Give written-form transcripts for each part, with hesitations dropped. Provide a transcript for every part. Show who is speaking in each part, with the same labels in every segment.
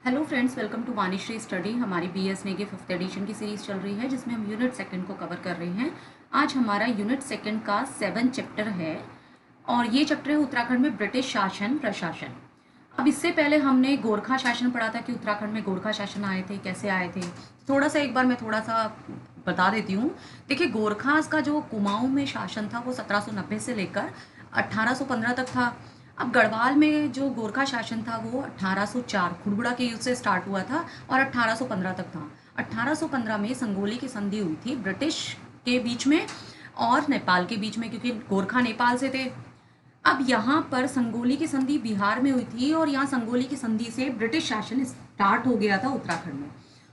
Speaker 1: Hello friends, welcome to Vanishree study. हमारी BS Negi fifth edition की series चल रही है जिसमें हम यूनिट सेकंड को कवर कर रहे हैं। आज हमारा यूनिट सेकंड का 7 चैप्टर है और ये चैप्टर है उत्तराखंड में ब्रिटिश शासन प्रशासन। अब इससे पहले हमने गोरखा शासन पढ़ा था कि उत्तराखंड में गोरखा शासन आए थे, कैसे आए थे। थोड़ा सा एक बार मैं थोड़ा सा बता देती हूँ। देखिए, गोरखास का जो कुमाऊं में शासन था वो 1790 से लेकर 1815 तक था। अब गढ़वाल में जो गोरखा शासन था वो 1804 खुड़बुड़ा के युद्ध से स्टार्ट हुआ था और 1815 तक था। 1815 में संगोली की संधि हुई थी ब्रिटिश के बीच में और नेपाल के बीच में, क्योंकि गोरखा नेपाल से थे। अब यहाँ पर संगोली की संधि बिहार में हुई थी और यहाँ संगोली की संधि से ब्रिटिश शासन स्टार्ट हो गया था उत्तराखंड में।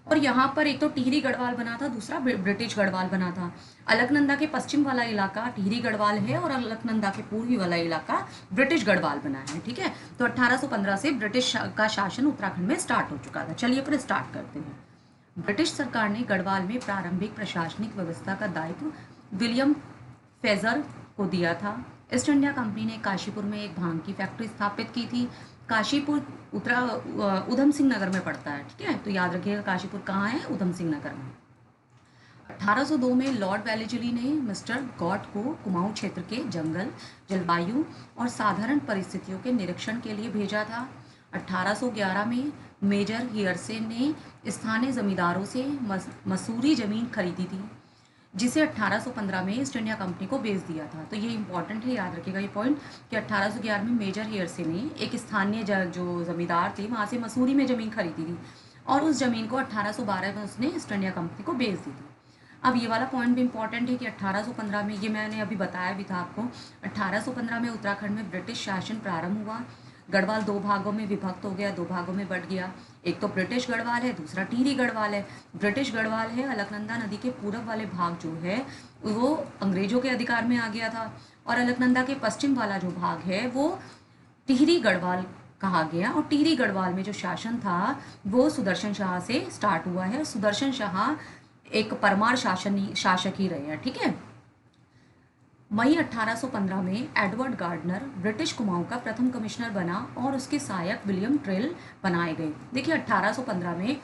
Speaker 1: और यहाँ पर एक तो टिहरी गढ़वाल बना था, दूसरा ब्रिटिश गढ़वाल बना था। अलकनंदा के पश्चिम वाला इलाका टिहरी गढ़वाल है और अलकनंदा के पूर्वी वाला इलाका ब्रिटिश गढ़वाल बना है। ठीक है, तो 1815 से ब्रिटिश का शासन उत्तराखंड में स्टार्ट हो चुका था। चलिए फिर स्टार्ट करते हैं। ब्रिटिश सरकार ने गढ़वाल में प्रारंभिक प्रशासनिक व्यवस्था का दायित्व विलियम फेजर को दिया था। ईस्ट इंडिया कंपनी ने काशीपुर में एक भांग की फैक्ट्री स्थापित की थी। काशीपुर उधम सिंह नगर में पड़ता है। ठीक है, तो याद रखिएगा काशीपुर कहाँ है, उधम सिंह नगर में। 1802 में लॉर्ड वेलेजली ने मिस्टर गॉट को कुमाऊं क्षेत्र के जंगल, जलवायु और साधारण परिस्थितियों के निरीक्षण के लिए भेजा था। 1811 में मेजर हियरसे ने स्थानीय जमींदारों से मसूरी जमीन खरीदी थी, जिसे 1815 में ईस्ट इंडिया कंपनी को बेच दिया था। तो ये इंपॉर्टेंट है, याद रखिएगा ये पॉइंट कि 1811 में मेजर हियरसे ने एक स्थानीय जो जमींदार थे वहाँ से मसूरी में ज़मीन खरीदी थी और उस ज़मीन को 1812 में उसने ईस्ट इंडिया कंपनी को बेच दी थी। अब ये वाला पॉइंट भी इंपॉर्टेंट है कि 1815 में, ये मैंने अभी बताया भी था आपको, 1815 में उत्तराखंड में ब्रिटिश शासन प्रारंभ हुआ। गढ़वाल दो भागों में विभक्त हो गया, दो भागों में बट गया। एक तो ब्रिटिश गढ़वाल है, दूसरा टिहरी गढ़वाल है। ब्रिटिश गढ़वाल है अलकनंदा नदी के पूरब वाले भाग जो है वो अंग्रेजों के अधिकार में आ गया था और अलकनंदा के पश्चिम वाला जो भाग है वो टिहरी गढ़वाल कहा गया। और टिहरी गढ़वाल में जो शासन था वो सुदर्शन शाह से स्टार्ट हुआ है। सुदर्शन शाह एक परमार शासक ही रहे हैं। ठीक है, मई 1815 में एडवर्ड गार्डनर ब्रिटिश कुमाऊं का प्रथम कमिश्नर बना और उसके सहायक विलियम ट्रेल बनाए गए। देखिए, 1815 में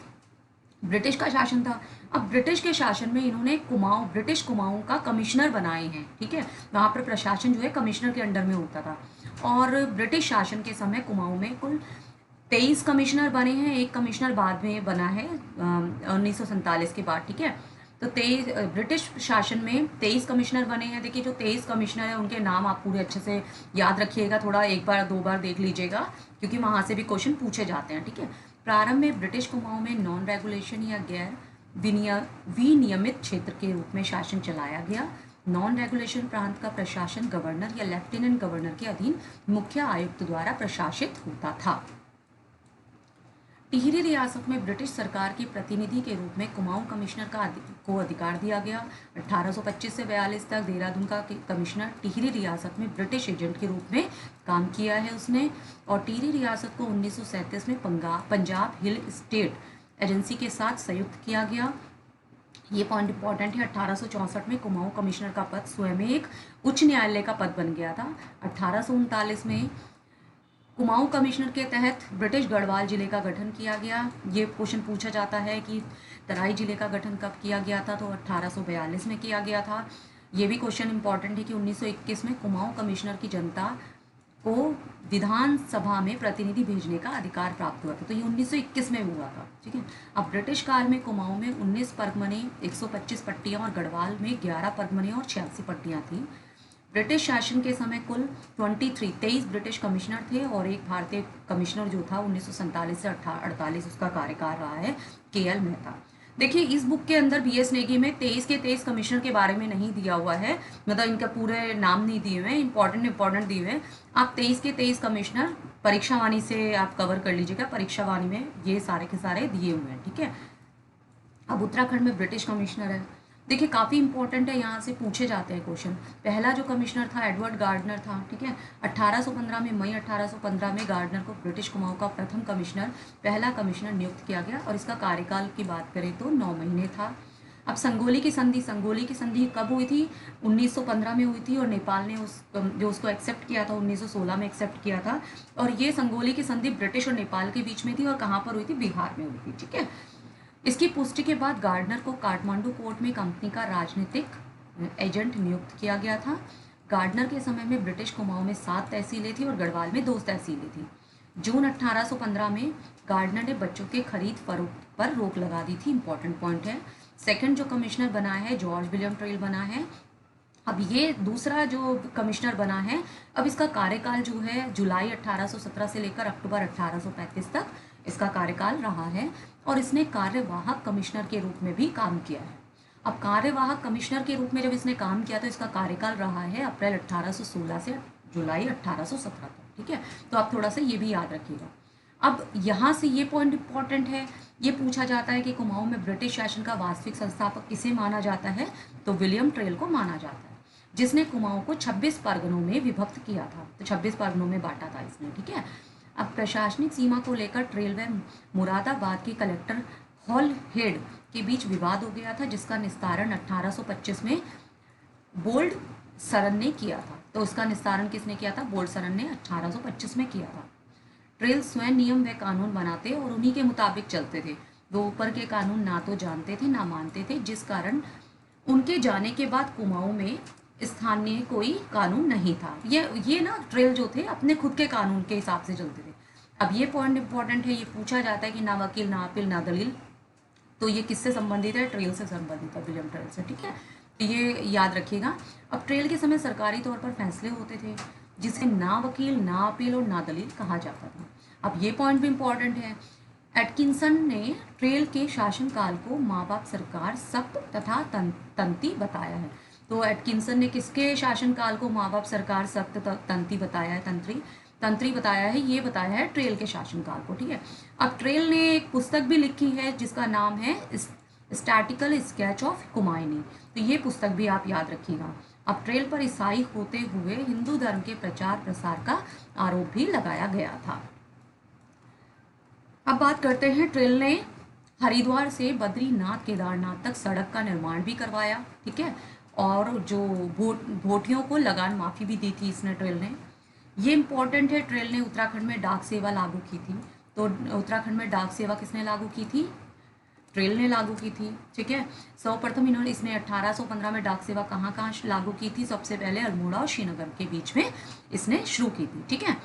Speaker 1: ब्रिटिश का शासन था। अब ब्रिटिश के शासन में इन्होंने ब्रिटिश कुमाऊं का कमिश्नर बनाए हैं। ठीक है, वहाँ पर प्रशासन जो है कमिश्नर के अंडर में होता था। और ब्रिटिश शासन के समय कुमाऊं में कुल 23 कमिश्नर बने हैं। एक कमिश्नर बाद में बना है 1947 के बाद। ठीक है, तो 23 ब्रिटिश शासन में 23 कमिश्नर बने हैं। देखिए, जो 23 कमिश्नर हैं उनके नाम आप पूरे अच्छे से याद रखिएगा, थोड़ा एक बार दो बार देख लीजिएगा क्योंकि वहाँ से भी क्वेश्चन पूछे जाते हैं। ठीक है, प्रारंभ में ब्रिटिश कुमाऊं में नॉन रेगुलेशन या गैर विनियमित क्षेत्र के रूप में शासन चलाया गया। नॉन रेगुलेशन प्रांत का प्रशासन गवर्नर या लेफ्टिनेंट गवर्नर के अधीन मुख्य आयुक्त द्वारा प्रशासित होता था। टिहरी रियासत में ब्रिटिश सरकार के प्रतिनिधि के रूप में कुमाऊं कमिश्नर को अधिकार दिया गया। 1825 से 42 तक देहरादून का कमिश्नर टिहरी रियासत में ब्रिटिश एजेंट के रूप में काम किया है उसने। और टिहरी रियासत को 1937 में पंजाब हिल स्टेट एजेंसी के साथ संयुक्त किया गया। ये पॉइंट इंपॉर्टेंट है। 1864 में कुमाऊं कमिश्नर का पद स्वयं एक उच्च न्यायालय का पद बन गया था। 1839 में कुमाऊं कमिश्नर के तहत ब्रिटिश गढ़वाल जिले का गठन किया गया। ये क्वेश्चन पूछा जाता है कि तराई जिले का गठन कब किया गया था, तो 1842 में किया गया था। ये भी क्वेश्चन इंपॉर्टेंट है कि 1921 में कुमाऊं कमिश्नर की जनता को विधानसभा में प्रतिनिधि भेजने का अधिकार प्राप्त हुआ था। तो ये 1921 में हुआ था। ठीक है, अब ब्रिटिश काल में कुमाऊं में 19 परगने, 125 पट्टियाँ और गढ़वाल में 11 परगने और 86 पट्टियाँ थी। ब्रिटिश शासन के समय कुल 23 ब्रिटिश कमिश्नर थे और एक भारतीय कमिश्नर जो था 1947 से 48 उसका कार्यकाल रहा है, KL मेहता। देखिए, इस बुक के अंदर BS नेगी में 23 के 23 कमिश्नर के बारे में नहीं दिया हुआ है, मतलब इनका पूरे नाम नहीं दिए हुए हैं, इंपॉर्टेंट दिए हुए हैं। आप 23 के 23 कमिश्नर परीक्षावाणी से आप कवर कर लीजिएगा, परीक्षावाणी में ये सारे के सारे दिए हुए हैं। ठीक है, अब उत्तराखंड में ब्रिटिश कमिश्नर है। देखिए, काफ़ी इंपॉर्टेंट है, यहाँ से पूछे जाते हैं क्वेश्चन। पहला जो कमिश्नर था एडवर्ड गार्डनर था। ठीक है, 1815 में, मई 1815 में गार्डनर को ब्रिटिश कुमाऊं का प्रथम कमिश्नर, पहला कमिश्नर नियुक्त किया गया और इसका कार्यकाल की बात करें तो 9 महीने था। अब संगोली की संधि कब हुई थी? 1915 में हुई थी, और नेपाल ने जो उसको एक्सेप्ट किया था 1916 में एक्सेप्ट किया था। और ये संगोली की संधि ब्रिटिश और नेपाल के बीच में थी, और कहाँ पर हुई थी? बिहार में हुई थी। ठीक है। इसकी पुष्टि के बाद गार्डनर को काठमांडू कोर्ट में कंपनी का राजनीतिक एजेंट नियुक्त किया गया था। गार्डनर के समय में ब्रिटिश कुमाऊं में 7 तहसीलें थी और गढ़वाल में 2 तहसीलें थी। जून 1815 में गार्डनर ने बच्चों के खरीद फरोख्त पर रोक लगा दी थी। इंपॉर्टेंट पॉइंट है। सेकंड जो कमिश्नर बना है जॉर्ज विलियम ट्रेल बना है। अब ये दूसरा जो कमिश्नर बना है, अब इसका कार्यकाल जो है जुलाई 1817 से लेकर अक्टूबर 1835 तक इसका कार्यकाल रहा है, और इसने कार्यवाहक कमिश्नर के रूप में भी काम किया है। अब कार्यवाहक कमिश्नर के रूप में जब इसने काम किया तो इसका कार्यकाल रहा है अप्रैल 1816 से जुलाई 1817 तक। ठीक है, तो आप थोड़ा सा ये भी याद रखिएगा। अब यहाँ से ये पॉइंट इंपॉर्टेंट है, ये पूछा जाता है कि कुमाऊं में ब्रिटिश शासन का वास्तविक संस्थापक किसे माना जाता है? तो विलियम ट्रेल को माना जाता है, जिसने कुमाऊं को 26 परगनों में विभक्त किया था। तो 26 परगनों में बांटा था इसने। ठीक है। अब प्रशासनिक सीमा को लेकर ट्रेल व मुरादाबाद के कलेक्टर हॉल हेड के बीच विवाद हो गया था, जिसका निस्तारण 1825 में बोल्ड सरन ने किया था। तो उसका निस्तारण किसने किया था? बोल्ड सरन ने 1825 में किया था। ट्रेल स्वयं नियम व कानून बनाते और उन्हीं के मुताबिक चलते थे। वो ऊपर के कानून ना तो जानते थे ना मानते थे, जिस कारण उनके जाने के बाद कुमाऊं में स्थानीय कोई कानून नहीं था। ये ना ट्रेल जो थे अपने खुद के कानून के हिसाब से चलते थे। अब ये पॉइंट इंपॉर्टेंट है, ये पूछा जाता है कि ना वकील ना अपील ना दलील, तो ये किससे संबंधित है? ट्रेल से संबंधित है, विलियम ट्रेल से। ठीक है, तो ये याद रखिएगा। अब ट्रेल के समय सरकारी तौर पर फैसले होते थे, जिसे ना वकील ना अपील और ना दलील कहा जाता था। अब ये पॉइंट भी इंपॉर्टेंट है। एटकिंसन ने ट्रेल के शासनकाल को माँ बाप सरकार सख्त तथा तंती बताया है। तो एटकिंसन ने किसके शासनकाल को माँ बाप सरकार सख्त तंती बताया है? तंत्री बताया है। ये बताया है ट्रेल के शासनकाल को। ठीक है। अब ट्रेल ने एक पुस्तक भी लिखी है जिसका नाम है स्टैटिकल स्केच ऑफ कुमायूनी। तो ये पुस्तक भी आप याद रखिएगा। अब ट्रेल पर ईसाई होते हुए हिंदू धर्म के प्रचार प्रसार का आरोप भी लगाया गया था। अब बात करते हैं, ट्रेल ने हरिद्वार से बद्रीनाथ केदारनाथ तक सड़क का निर्माण भी करवाया। ठीक है, और जो भोटियों को लगान माफ़ी भी दी थी इसने, ट्रेल ने। ये इंपॉर्टेंट है, ट्रेल ने उत्तराखंड में डाक सेवा लागू की थी। तो उत्तराखंड में डाक सेवा किसने लागू की थी? ट्रेल ने लागू की थी। ठीक है, सर्वप्रथम इसने 1815 में डाक सेवा कहाँ कहाँ लागू की थी? सबसे पहले अल्मोड़ा और श्रीनगर के बीच में इसने शुरू की थी। ठीक है।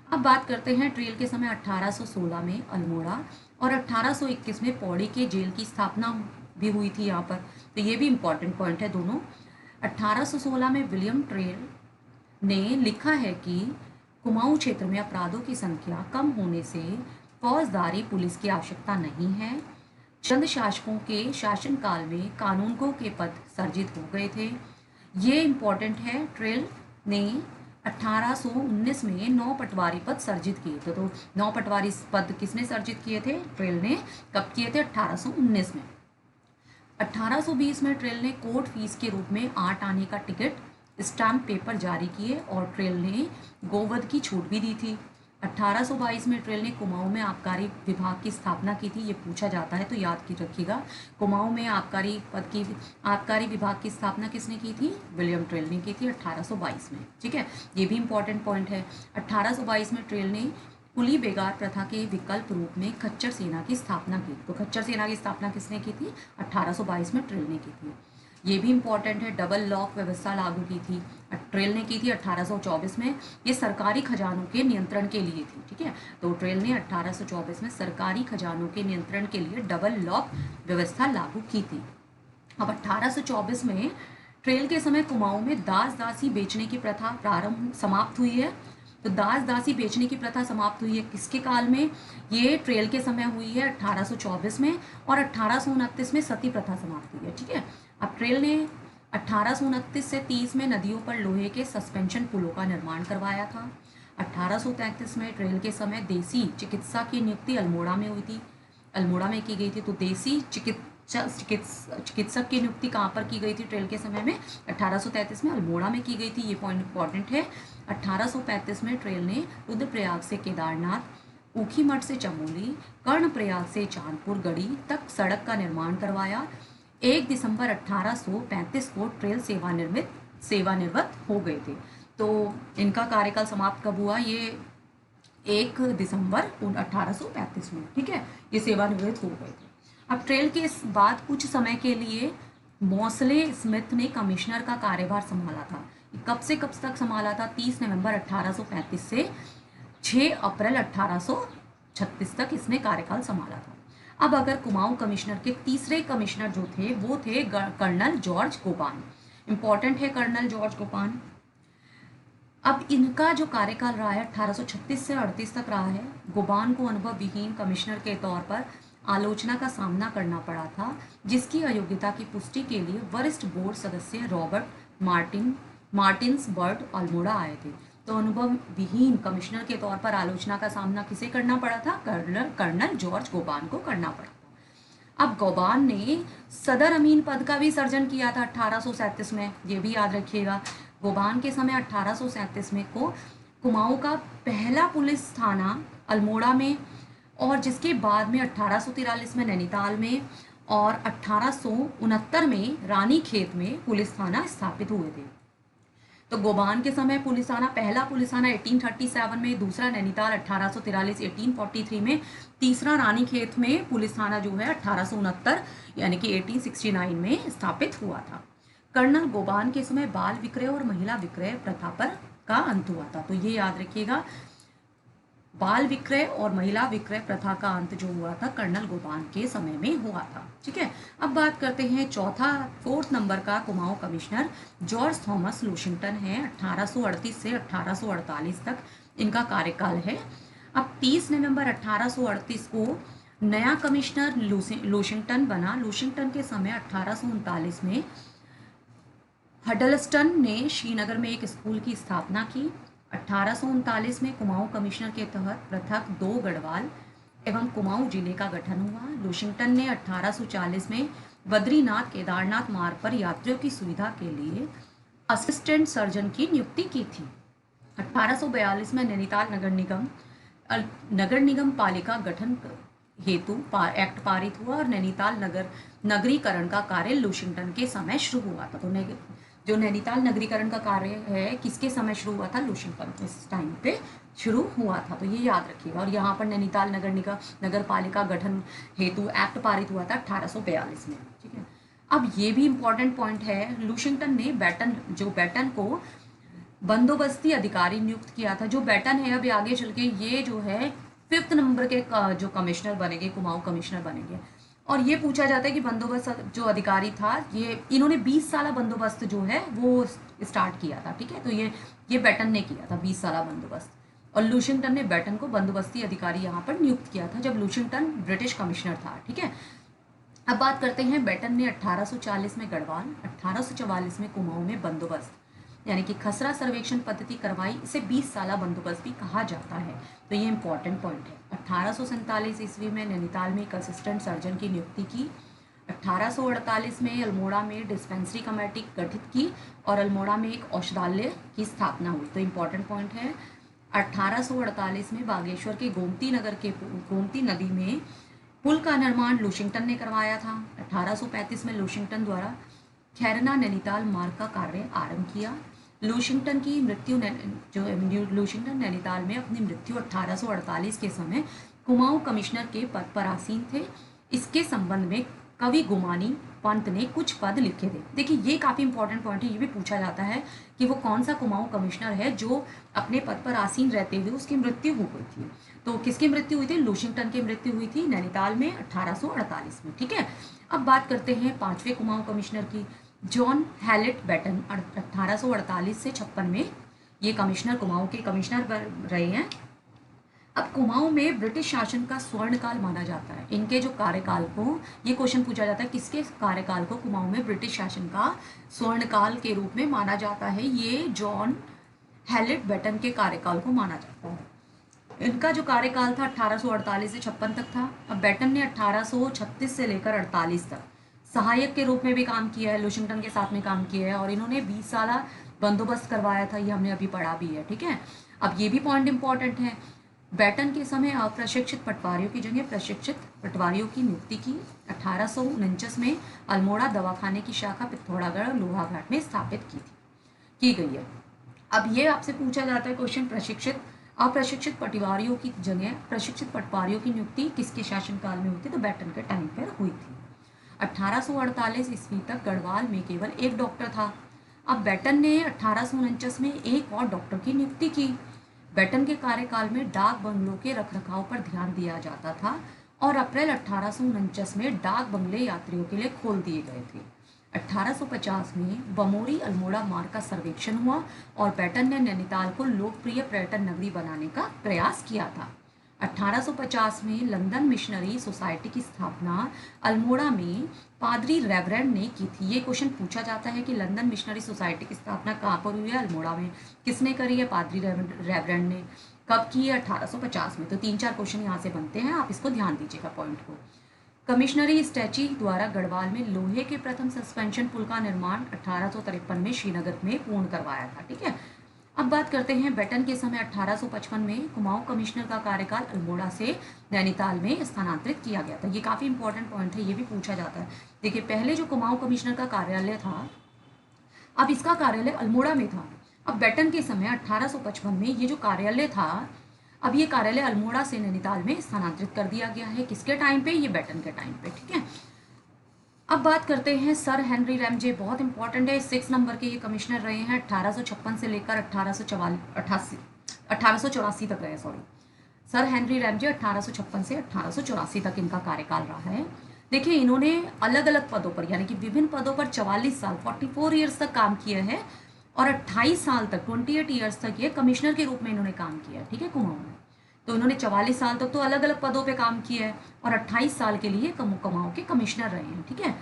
Speaker 1: अब बात करते हैं ट्रेल के समय 1816 में अल्मोड़ा और 1821 में पौड़ी के जेल की स्थापना भी हुई थी यहाँ पर। तो ये भी इंपॉर्टेंट पॉइंट है दोनों। 1816 में विलियम ट्रेल ने लिखा है कि कुमाऊं क्षेत्र में अपराधों की संख्या कम होने से फौजदारी पुलिस की आवश्यकता नहीं है। चंद शासकों के शासनकाल में कानूनगो के पद सर्जित हो गए थे। ये इंपॉर्टेंट है। ट्रेल ने 1819 में 9 पटवारी पद सर्जित किए थे। तो 9 पटवारी पद किसने सर्जित किए थे? ट्रेल ने। कब किए थे? 1819 में। 1820 में ट्रेल ने कोर्ट फीस के रूप में 8 आने का टिकट स्टैम्प पेपर जारी किए, और ट्रेल ने गोवध की छूट भी दी थी। 1822 में ट्रेल ने कुमाऊं में आबकारी विभाग की स्थापना की थी। ये पूछा जाता है तो याद की रखिएगा। कुमाऊं में आबकारी विभाग की स्थापना किसने की थी? विलियम ट्रेल ने की थी 1822 में। ठीक है, ये भी इंपॉर्टेंट पॉइंट है। 1822 में ट्रेल ने कुली बेगार प्रथा के विकल्प रूप में खच्चर सेना की स्थापना की। तो खच्चर सेना की स्थापना किसने की थी? 1822 में ट्रेल ने की थी। ये भी इंपॉर्टेंट है। डबल लॉक व्यवस्था लागू की थी, ट्रेल ने की थी 1824 में। ये सरकारी खजानों के नियंत्रण के लिए थी। ठीक है, तो ट्रेल ने 1824 में सरकारी खजानों के नियंत्रण के लिए डबल लॉक व्यवस्था लागू की थी। अब 1824 में ट्रेल के समय कुमाऊं में दास दासी बेचने की प्रथा समाप्त हुई है। तो दास दासी बेचने की प्रथा समाप्त हुई है किसके काल में? ये ट्रेल के समय हुई है 1824 में, और 1829 में सती प्रथा समाप्त हुई है। ठीक है, अब ट्रेल ने 1829 से 30 में नदियों पर लोहे के सस्पेंशन पुलों का निर्माण करवाया था। 1833 में ट्रेल के समय देसी चिकित्सा की नियुक्ति अल्मोड़ा में हुई थी, अल्मोड़ा में की गई थी। तो देसी चिकित्सक की नियुक्ति कहाँ पर की गई थी ट्रेल के समय में? 1833 में अल्मोड़ा में की गई थी। ये पॉइंट इंपॉर्टेंट है। 1835 में ट्रेल ने रुद्रप्रयाग से केदारनाथ, ऊखीमठ से चमोली, कर्णप्रयाग से चांदपुर गढ़ी तक सड़क का निर्माण करवाया। 1 दिसंबर 1835 को ट्रेल सेवानिवृत्त हो गए थे। तो इनका कार्यकाल समाप्त कब हुआ? ये 1 दिसंबर 1835 में, ठीक है, ये सेवानिवृत्त हो गए थे। अब ट्रेल के इस बाद कुछ समय के लिए मॉसले स्मिथ ने कमिश्नर का कार्यभार संभाला था। कब से कब तक संभाला था? 30 नवंबर 1835 से 6 अप्रैल 1836 तक इसने कार्यकाल संभाला था। अब अगर कुमाऊं कमिश्नर के तीसरे कमिश्नर जो थे वो थे कर्नल जॉर्ज गोबान। इंपॉर्टेंट है कर्नल जॉर्ज गोबान। अब इनका जो कार्यकाल रहा है 1836 से 38 तक रहा है। गोबान को अनुभव विहीन कमिश्नर के तौर पर आलोचना का सामना करना पड़ा था, जिसकी अयोग्यता की पुष्टि के लिए वरिष्ठ बोर्ड सदस्य रॉबर्ट मार्टिन्सबर्ग अल्मोड़ा आए थे। तो अनुभव विहीन कमिश्नर के तौर पर आलोचना का सामना किसे करना पड़ा था? कर्नल जॉर्ज गोबान को करना पड़ा था। अब गोबान ने सदर अमीन पद का भी सर्जन किया था 1837 में, ये भी याद रखिएगा। गोबान के समय 1837 में को कुमाऊं का पहला पुलिस थाना अल्मोड़ा में, और जिसके बाद में 1843 में नैनीताल में और 1869 में रानीखेत में पुलिस थाना स्थापित हुए थे। तो गोबान के समय पुलिस थाना, पहला पुलिस थाना 1837 में, दूसरा नैनीताल 1843 1843 में, तीसरा रानीखेत में पुलिस थाना जो है 1869 यानी कि 1869 में स्थापित हुआ था। कर्नल गोबान के समय बाल विक्रय और महिला विक्रय प्रथा पर का अंत हुआ था। तो ये याद रखिएगा, बाल विक्रय और महिला विक्रय प्रथा का अंत जो हुआ था कर्नल गोबान के समय में हुआ था, ठीक है। अब बात करते हैं फोर्थ नंबर का कुमाऊं कमिश्नर जॉर्ज थॉमस लूशिंगटन है। 1838 से 1848 तक इनका कार्यकाल है। अब 30 नवंबर 1838 को नया कमिश्नर लूशिंगटन बना। लूशिंगटन के समय 1839 में हडलस्टन ने श्रीनगर में एक स्कूल की स्थापना की। 1839 में कुमाऊं कमिश्नर के तहत पृथक 2 गढ़वाल एवं कुमाऊं जिले का गठन हुआ। लूशिंगटन ने 1840 में बद्रीनाथ केदारनाथ मार्ग पर यात्रियों की सुविधा के लिए असिस्टेंट सर्जन की नियुक्ति की थी। 1842 में नैनीताल नगर निगम पालिका गठन हेतु एक्ट पारित हुआ और नैनीताल नगरीकरण का कार्य लूशिंगटन के समय शुरू हुआ था। तो जो नैनीताल नगरीकरण का कार्य है किसके समय शुरू हुआ था? लूशिंगटन के टाइम पे शुरू हुआ था। तो ये याद रखिएगा। और यहाँ पर नैनीताल नगर पालिका गठन हेतु एक्ट पारित हुआ था 1842 में, ठीक है। अब ये भी इंपॉर्टेंट पॉइंट है, लूशिंगटन ने बैटन को बंदोबस्ती अधिकारी नियुक्त किया था। जो बैटन है अभी आगे चल के ये जो है 5th नंबर के जो कमिश्नर बनेंगे, कुमाऊं कमिश्नर बनेंगे। और ये पूछा जाता है कि बंदोबस्त जो अधिकारी था इन्होंने 20 साल बंदोबस्त जो है वो स्टार्ट किया था, ठीक है। तो ये बैटन ने किया था 20 साल बंदोबस्त, और लूशिंगटन ने बैटन को बंदोबस्ती अधिकारी यहाँ पर नियुक्त किया था जब लूशिंगटन ब्रिटिश कमिश्नर था, ठीक है। अब बात करते हैं, बैटन ने 1840 में गढ़वाल, 1844 में कुमाऊं में बंदोबस्त यानी कि खसरा सर्वेक्षण पद्धति करवाई। इसे 20 साल बंदोबस्त भी कहा जाता है। तो ये इंपॉर्टेंट पॉइंट है। 1847 ईस्वी में नैनीताल में एक असिस्टेंट सर्जन की नियुक्ति की। 1848 में अल्मोड़ा में डिस्पेंसरी कमेटी गठित की और अल्मोड़ा में एक औषधालय की स्थापना हुई। तो इंपॉर्टेंट पॉइंट है। 1848 में बागेश्वर के गोमती नदी में पुल का निर्माण लूशिंगटन ने करवाया था। 1835 में लूशिंगटन द्वारा खैरना नैनीताल मार्ग का कार्य आरंभ किया। लूशिंगटन नैनीताल में अपनी मृत्यु 1848 के समय कुमाऊं कमिश्नर के पद पर आसीन थे। इसके संबंध में कवि गुमानी पंत ने कुछ पद लिखे थे। देखिए ये काफ़ी इंपॉर्टेंट पॉइंट है। ये भी पूछा जाता है कि वो कौन सा कुमाऊं कमिश्नर है जो अपने पद पर आसीन रहते हुए उसकी मृत्यु हो गई थी। तो किसकी मृत्यु हुई थी? लूशिंगटन की मृत्यु हुई थी नैनीताल में 1848 में, ठीक है। अब बात करते हैं 5वें कुमाऊं कमिश्नर की, जॉन हैलेट बैटन। 1848 से 56 में ये कमिश्नर कुमाऊं के कमिश्नर रहे हैं। अब कुमाऊं में ब्रिटिश शासन का स्वर्णकाल माना जाता है। इनके जो कार्यकाल को, ये क्वेश्चन पूछा जाता है किसके कार्यकाल को कुमाऊं में ब्रिटिश शासन का स्वर्णकाल के रूप में माना जाता है? ये जॉन हैलेट बैटन के कार्यकाल को माना जाता है। इनका जो कार्यकाल था 1848 से 56 तक था। अब बैटन ने 1836 से लेकर 48 तक सहायक के रूप में भी काम किया है, लूशिंगटन के साथ में काम किया है, और इन्होंने 20 साल बंदोबस्त करवाया था। ये हमने अभी पढ़ा भी है, ठीक है। अब ये भी पॉइंट इंपॉर्टेंट है। बैटन के समय अप्रशिक्षित पटवारियों की जगह प्रशिक्षित पटवारियों की नियुक्ति की। 1849 में अल्मोड़ा दवाखाने की शाखा पिथौरागढ़ और लोहाघाट में स्थापित की गई है। अब ये आपसे पूछा जाता है क्वेश्चन, अप्रशिक्षित पटवारियों की जगह प्रशिक्षित पटवारियों की नियुक्ति किसके शासनकाल में हुई थी? तो बैटन के टाइम पर हुई थी। 1848 ईस्वी तक गढ़वाल में केवल एक डॉक्टर था। अब बैटन ने 1849 में एक और डॉक्टर की नियुक्ति की। बैटन के कार्यकाल में डाक बंगलों के रखरखाव पर ध्यान दिया जाता था और अप्रैल 1849 में डाक बंगले यात्रियों के लिए खोल दिए गए थे। 1850 में बमोरी अल्मोड़ा मार्ग का सर्वेक्षण हुआ और बैटन ने नैनीताल को लोकप्रिय पर्यटन नगरी बनाने का प्रयास किया था। 1850 में लंदन मिशनरी सोसाइटी की स्थापना अल्मोड़ा में पादरी रेवरेंड ने की थी। ये क्वेश्चन पूछा जाता है कि लंदन मिशनरी सोसाइटी की स्थापना कहाँ पर हुई है? अल्मोड़ा में। किसने करी है? पादरी रेवरेंड ने। कब की है? 1850 में। तो 3-4 क्वेश्चन यहाँ से बनते हैं, आप इसको ध्यान दीजिएगा पॉइंट को। कमिश्नरी स्टैची द्वारा गढ़वाल में लोहे के प्रथम सस्पेंशन पुल का निर्माण 1853 में श्रीनगर में पूर्ण करवाया था। ठीक है, अब बात करते हैं बैटन के समय 1855 में कुमाऊं कमिश्नर का कार्यकाल अल्मोड़ा से नैनीताल में स्थानांतरित किया गया था। ये काफ़ी इंपॉर्टेंट पॉइंट है, ये भी पूछा जाता है। देखिए, पहले जो कुमाऊं कमिश्नर का कार्यालय था, अब इसका कार्यालय अल्मोड़ा में था। अब बैटन के समय 1855 में ये जो कार्यालय था, अब ये कार्यालय अल्मोड़ा से नैनीताल में स्थानांतरित कर दिया गया है। किसके टाइम पे? ये बैटन के टाइम पे। ठीक है, अब बात करते हैं सर हेनरी रैमजे, बहुत इंपॉर्टेंट है। 6 नंबर के ये कमिश्नर रहे हैं, 1856 से लेकर 1884 तक रहे। सर हेनरी रैमजे 1856 से 1884 तक इनका कार्यकाल रहा है। देखिए, इन्होंने अलग अलग पदों पर, यानी कि विभिन्न पदों पर 44 साल 44 ईयर्स तक काम किया है और 28 साल तक 28 ईयर्स तक ये कमिश्नर के रूप में इन्होंने काम किया है। ठीक है, कुमाऊं में। तो इन्होंने 44 साल तक तो अलग अलग पदों पे काम किया है और 28 साल के लिए कुमाऊं के कमिश्नर रहे हैं। ठीक है,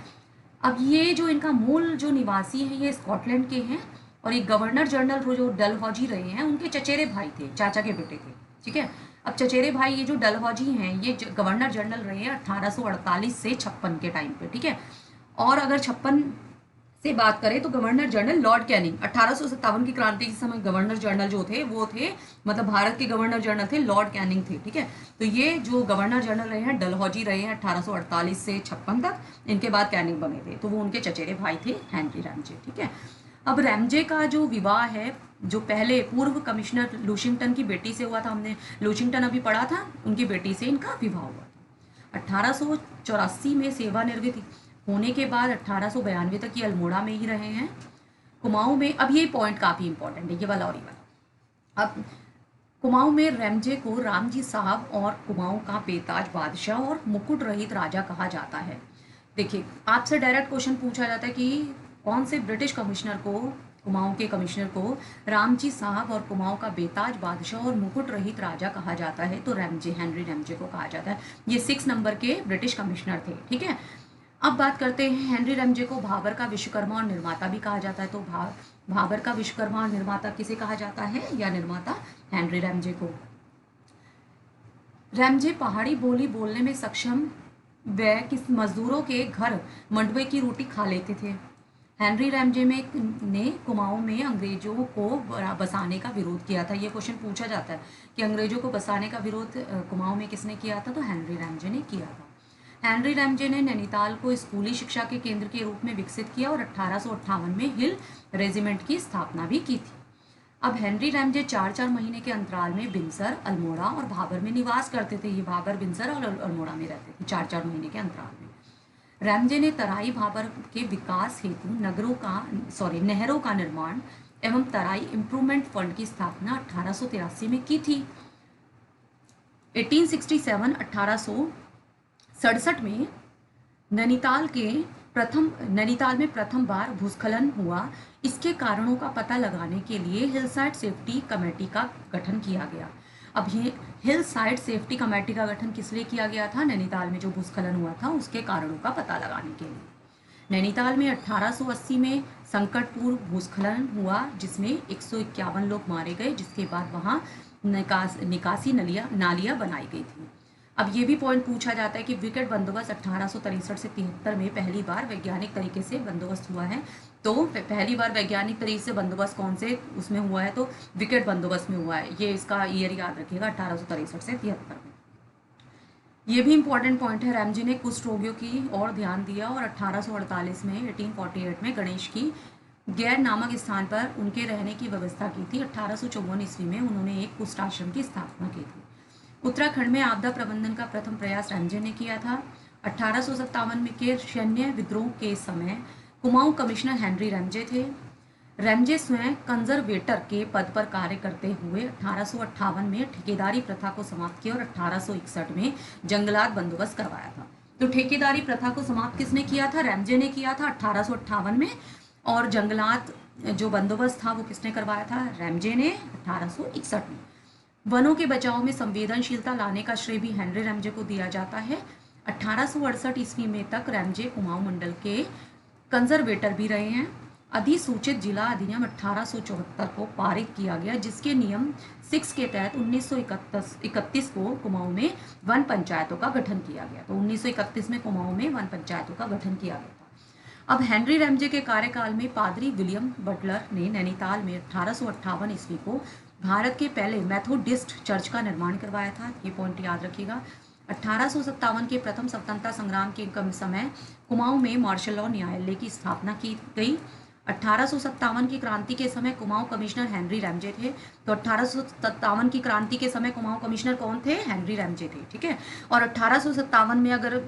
Speaker 1: अब ये जो इनका मूल जो निवासी है ये स्कॉटलैंड के हैं और ये गवर्नर जनरल जो डलहौजी रहे हैं उनके चचेरे भाई थे, चाचा के बेटे थे। ठीक है, अब चचेरे भाई ये जो डलहौजी हैं ये गवर्नर जनरल रहे हैं 1848 से 56 के टाइम पे। ठीक है, और अगर 56 से बात करें तो गवर्नर जनरल लॉर्ड कैनिंग 1857 की क्रांति के समय गवर्नर जनरल जो थे वो थे, मतलब भारत के गवर्नर जनरल थे, लॉर्ड कैनिंग थे। ठीक है, तो ये जो गवर्नर जनरल रहे हैं डलहौजी रहे हैं 1848 से 56 तक। इनके बाद कैनिंग बने थे, तो वो उनके चचेरे भाई थे हेनरी रैमजे। ठीक है, अब रैमजे का जो विवाह है, जो पहले पूर्व कमिश्नर लूशिंगटन की बेटी से हुआ था, हमने लूशिंगटन अभी पढ़ा था, उनकी बेटी से इनका विवाह हुआ था। 1884 में सेवानिवृत्त होने के बाद 1892 तक ये अल्मोड़ा में ही रहे हैं। कुमाऊं में, अब ये पॉइंट काफ़ी इंपॉर्टेंट है, ये वाला और ये वाला। अब कुमाऊं में रैमजे को रामजी साहब और कुमाऊं का बेताज बादशाह और मुकुट रहित राजा कहा जाता है। देखिए, आपसे डायरेक्ट क्वेश्चन पूछा जाता है कि कौन से ब्रिटिश कमिश्नर को, कुमाऊं के कमिश्नर को रामजी साहब और कुमाऊं का बेताज बादशाह और मुकुट रहित राजा कहा जाता है? तो रैमजे, हेनरी रैमजे को कहा जाता है। ये 6 नंबर के ब्रिटिश कमिश्नर थे। ठीक है, अब बात करते हैं हेनरी रैमजे को भाबर का विश्वकर्मा और निर्माता भी कहा जाता है। तो भाबर का विश्वकर्मा और निर्माता किसे कहा जाता है, या निर्माता हेनरी रैमजे को। रैमजे पहाड़ी बोली बोलने में सक्षम व किस मजदूरों के घर मंडवे की रोटी खा लेते थे। हेनरी रैमजे ने कुमाऊं में अंग्रेजों को बसाने का विरोध किया था। ये क्वेश्चन पूछा जाता है कि अंग्रेजों को बसाने का विरोध कुमाऊं में किसने किया था? तो हेनरी रैमजे ने किया था। हेनरी रैमजे ने नैनीताल को स्कूली शिक्षा के केंद्र के रूप में विकसित किया और 1858 में हिल रेजिमेंट की स्थापना भी की थी। अब हेनरी रैमजे 4-4 महीने के अंतराल में बिनसर, अल्मोड़ा और भाबर में निवास करते थे। ये भाबर, बिनसर और अल्मोड़ा में रहते थे 4-4 महीने के अंतराल में। रैमजे ने तराई भाबर के विकास हेतु नहरों का निर्माण एवं तराई इम्प्रूवमेंट फंड की स्थापना 1883 में की थी। 1867 में नैनीताल में प्रथम बार भूस्खलन हुआ। इसके कारणों का पता लगाने के लिए हिल साइड सेफ्टी कमेटी का गठन किया गया। अब ये हिल साइड सेफ्टी कमेटी का गठन किस लिए किया गया था? नैनीताल में जो भूस्खलन हुआ था उसके कारणों का पता लगाने के लिए। नैनीताल में 1880 में संकटपूर्ण भूस्खलन हुआ जिसमें 151 लोग मारे गए, जिसके बाद वहाँ निकासी नालियाँ बनाई गई थी। अब ये भी पॉइंट पूछा जाता है कि विकेट बंदोबस्त 1863 से 73 में पहली बार वैज्ञानिक तरीके से बंदोबस्त हुआ है। तो पहली बार वैज्ञानिक तरीके से बंदोबस्त कौन से उसमें हुआ है? तो विकेट बंदोबस्त में हुआ है। ये इसका ईयर याद रखिएगा, 1863 से 73 में। ये भी इम्पोर्टेंट पॉइंट है। रैमजे ने कुष्ठ रोगियों की और ध्यान दिया और 1848 में 1848 में गणेश की गैर नामक स्थान पर उनके रहने की व्यवस्था की थी। 1854 ईस्वी में उन्होंने एक कुष्ठ आश्रम की स्थापना की थी। उत्तराखंड में आपदा प्रबंधन का प्रथम प्रयास रैमजे ने किया था। 1857 में के सैन्य विद्रोह के समय कुमाऊं कमिश्नर हेनरी रैमजे थे। रैमजे स्वयं कंजर्वेटर के पद पर कार्य करते हुए 1858 में ठेकेदारी प्रथा को समाप्त किया और 1861 में जंगलात बंदोबस्त करवाया था। तो ठेकेदारी प्रथा को समाप्त किसने किया था? रैमजे ने किया था 1858 में। और जंगलात जो बंदोबस्त था वो किसने करवाया था? रैमजे ने 1861 में। वनों के बचाव में संवेदनशीलता लाने का श्रेय भी हेनरी रैमजे को दिया जाता है। 1868 ईस्वी में तक रैमजे कुमाऊं मंडल के कंजर्वेटर भी रहे हैं। अधिसूचित जिला अधिनियम 1874 को पारित किया गया, जिसके नियम 6 के तहत 1931 को कुमाऊं में वन पंचायतों का गठन किया गया। तो 1931 में कुमाऊं में वन पंचायतों का गठन किया गया था। अब हेनरी रैमजे के कार्यकाल में पादरी विलियम बटलर ने नैनीताल में 1858 ईस्वी को भारत के पहले मेथोडिस्ट चर्च का निर्माण करवाया था। ये पॉइंट याद रखिएगा। 1857 के प्रथम स्वतंत्रता संग्राम के समय कुमाऊं में मार्शल लॉ न्यायालय की स्थापना की गई। 1857 की क्रांति के समय कुमाऊं कमिश्नर हेनरी रैमजे थे। तो 1857 की क्रांति के समय कुमाऊं कमिश्नर कौन थे? हेनरी रैमजे थे। ठीक है। और 1857 में अगर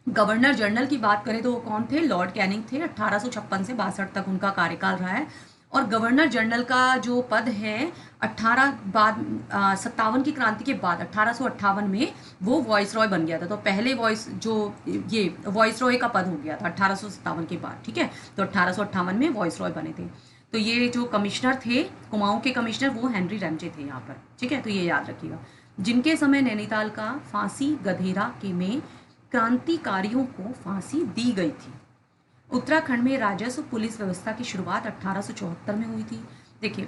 Speaker 1: गवर्नर जनरल की बात करें तो वो कौन थे? लॉर्ड कैनिंग थे। 1856 से 62 तक उनका कार्यकाल रहा है। और गवर्नर जनरल का जो पद है 57 की क्रांति के बाद 1858 में वो वॉइस रॉय बन गया था। तो पहले ये वॉइस रॉय का पद हो गया था 1857 के बाद। ठीक है। तो 1858 में वॉइस रॉय बने थे। तो ये जो कमिश्नर थे कुमाऊं के कमिश्नर वो हेनरी रैमजे थे यहाँ पर। ठीक है। तो ये याद रखिएगा। जिनके समय नैनीताल का फांसी गधेरा के में क्रांतिकारियों को फांसी दी गई थी। उत्तराखंड में राजस्व पुलिस व्यवस्था की शुरुआत 1874 में हुई थी। देखिए,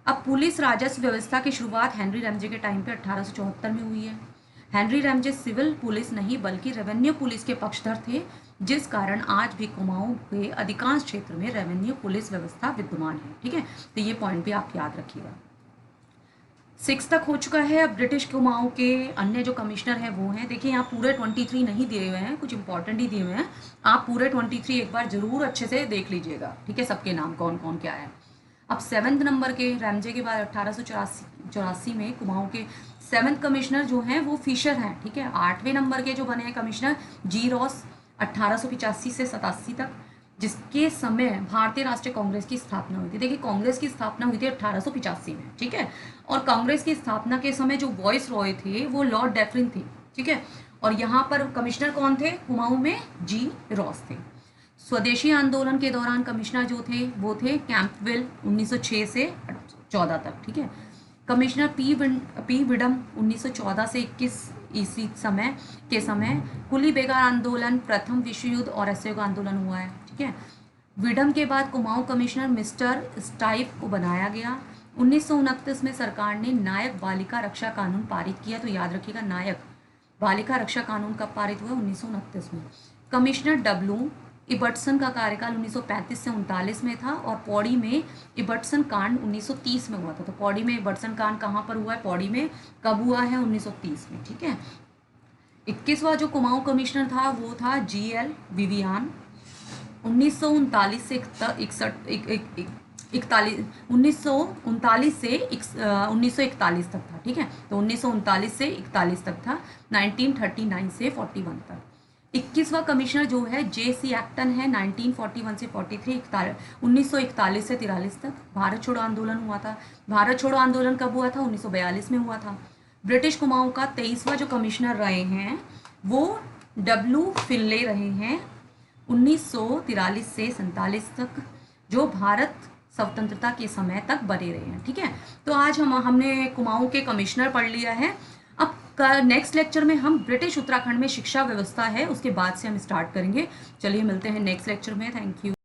Speaker 1: अब पुलिस राजस्व व्यवस्था की शुरुआत हेनरी रैमजे के टाइम पे 1874 में हुई है। हेनरी रैमजे सिविल पुलिस नहीं बल्कि रेवेन्यू पुलिस के पक्षधर थे, जिस कारण आज भी कुमाऊं के अधिकांश क्षेत्र में रेवेन्यू पुलिस व्यवस्था विद्यमान है। ठीक है। तो ये पॉइंट भी आप याद रखिएगा। 6 तक हो चुका है। अब ब्रिटिश कुमाऊं के अन्य जो कमिश्नर हैं वो हैं, देखिए यहाँ पूरे 23 नहीं दिए हुए हैं, कुछ इंपॉर्टेंट ही दिए हुए हैं। आप पूरे 23 एक बार जरूर अच्छे से देख लीजिएगा। ठीक है। सबके नाम कौन कौन क्या है। अब 7वें नंबर के रैमजे के बाद 1884 में कुमाऊं के 7वें कमिश्नर जो हैं वो फिशर हैं। ठीक है। 8वें नंबर के जो बने हैं कमिश्नर जी रॉस 1885 से 87 तक, जिसके समय भारतीय राष्ट्रीय कांग्रेस की स्थापना हुई थी। देखिए, कांग्रेस की स्थापना हुई थी 1885 में। ठीक है। और कांग्रेस की स्थापना के समय जो वॉइस रॉय थे वो लॉर्ड डैफरिन थे। ठीक है। और यहाँ पर कमिश्नर कौन थे? कुमाऊं में जी रॉस थे। स्वदेशी आंदोलन के दौरान कमिश्नर जो थे वो थे कैंपवेल 1906 से 14 तक। ठीक है। कमिश्नर पी विडम 1914 से 21 ईस्वी के समय कुली बेगार आंदोलन, प्रथम विश्व युद्ध और असहयोग आंदोलन हुआ है। ठीक है। विडम के बाद कुमाऊं कमिश्नर मिस्टर स्टाइफ को बनाया गया। 1929 में सरकार ने नायक बालिका रक्षा कानून पारित किया। तो याद रखिएगा, नायक बालिका रक्षा कानून कब पारित हुआ? 1929 में। कमिश्नर डब्ल्यू इबर्टसन का कार्यकाल 1935 से 39 में था और पौड़ी में इबर्टसन कांड 1930 में हुआ था। तो पौड़ी में इबर्टसन कांड कहाँ पर हुआ है? पौड़ी में कब हुआ है? 1930 में। ठीक है। 21वां जो कुमाऊं कमिश्नर था वो था GL विवियान 1939 से 1941 तक था। ठीक है। तो 1939 से 41 तक था। 1939 से 41 तक। 21वां कमिश्नर जो है JC एक्टन है 1941 से 43, 1941 से 43 तक। भारत छोड़ो आंदोलन हुआ था। भारत छोड़ो आंदोलन कब हुआ था? 1942 में हुआ था। ब्रिटिश कुमाऊं का 23वां जो कमिश्नर रहे हैं वो W फिनले रहे हैं 1943 से 47 तक, जो भारत स्वतंत्रता के समय तक बने रहे हैं। ठीक है। तो आज हमने कुमाऊं के कमिश्नर पढ़ लिया है। अब नेक्स्ट लेक्चर में हम ब्रिटिश उत्तराखंड में शिक्षा व्यवस्था है उसके बाद से हम स्टार्ट करेंगे। चलिए मिलते हैं नेक्स्ट लेक्चर में। Thank you.